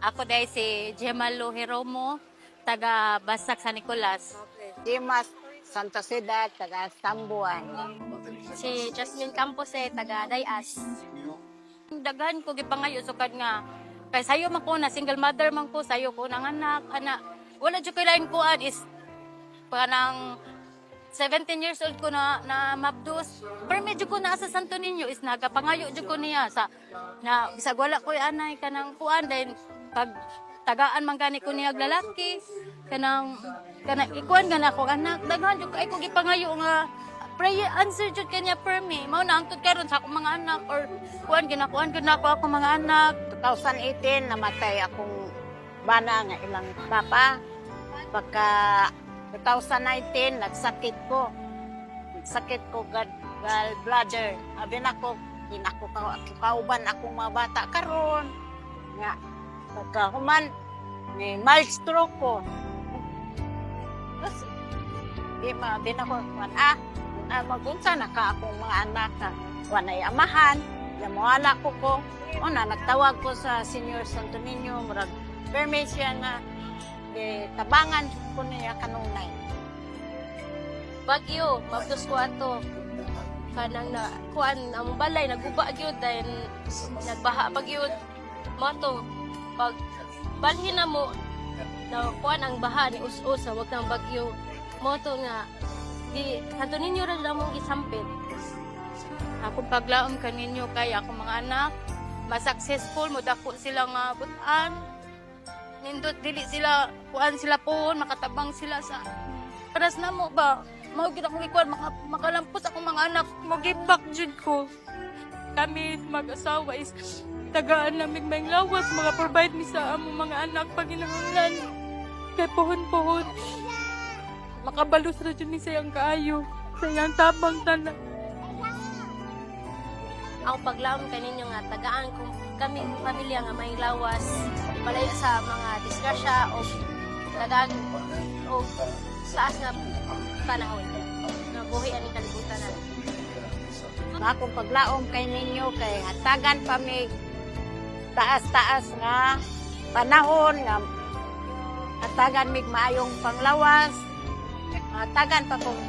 Ako dahil si Gemalo Jeromo, taga Basak San Nicolas. Dimas Santa Ciudad, taga Sambuan. Si Jasmine Campos taga Dayas. Daghan ko gipangayo sukad nga kay sayo man ko na single mother man ko, sayo ko nang anak. Wala jud kay lain kuan is panang 17 years old ko na mabdos. Pero medyo ko na sa Santo Niño is nagapangayo jud ko niya sa na bisag wala ko anay kanang kuan then pag tagaan man gani ko niya lalaki kanang ikuan gana ako anak daghan jud kay ko gipangayo nga prayer answer jud kanya per me mao na angtod karon sa akong mga anak or kuan ginakuan gud nako ako mga anak. 2018, namatay akong bana nga ilang papa. Pagka 2019, nagsakit ko. Nagsakit ko gallbladder. Abi na ko, kauban akong mga bata karon. Nga, pagka human, may mild stroke ko. Tapos, abi na ko, magunsa na ka akong mga anak. Wanay amahan, namawala ko. Una, nagtawag ko sa Senior Santo Niño, murag permit siya nga, tabangan ko niya kanunay. Bagyo, mabdos ko ato. Kanang na kuan ang balay naguba gyud then nagbaha pagyud. Moto pag balhin na mo na kuan ang baha ni us-us wag nang bagyo. Moto nga di kanto ninyo ra lamong gisampit. Akong paglaom kaninyo kay akong mga anak ma-successful mo dako sila nga butan. Nindot dili sila kuan sila pohon makatabang sila sa paras na mo ba mao gid akong ikuan makalampos akong mga anak mo give back jud ko. Kami mag-asawa is tagaan namig may lawas mga provide mi sa among mga anak paginahanglan kay pohon-pohon makabalos ra jud ni sayang kaayo sayang tabang tanan. Ang paglaom kaninyo nga tagaan kung kami pamilya nga may lawas balay sa mga disgrasya o tagaan o saas nga panahon nga buhi ani kalibutan na. Akong paglaom kay ninyo kay hatagan pa mi taas-taas nga panahon nga hatagan mig maayong panglawas, hatagan pa kong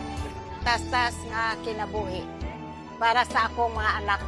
taas-taas nga kinabuhi para sa akong mga anak.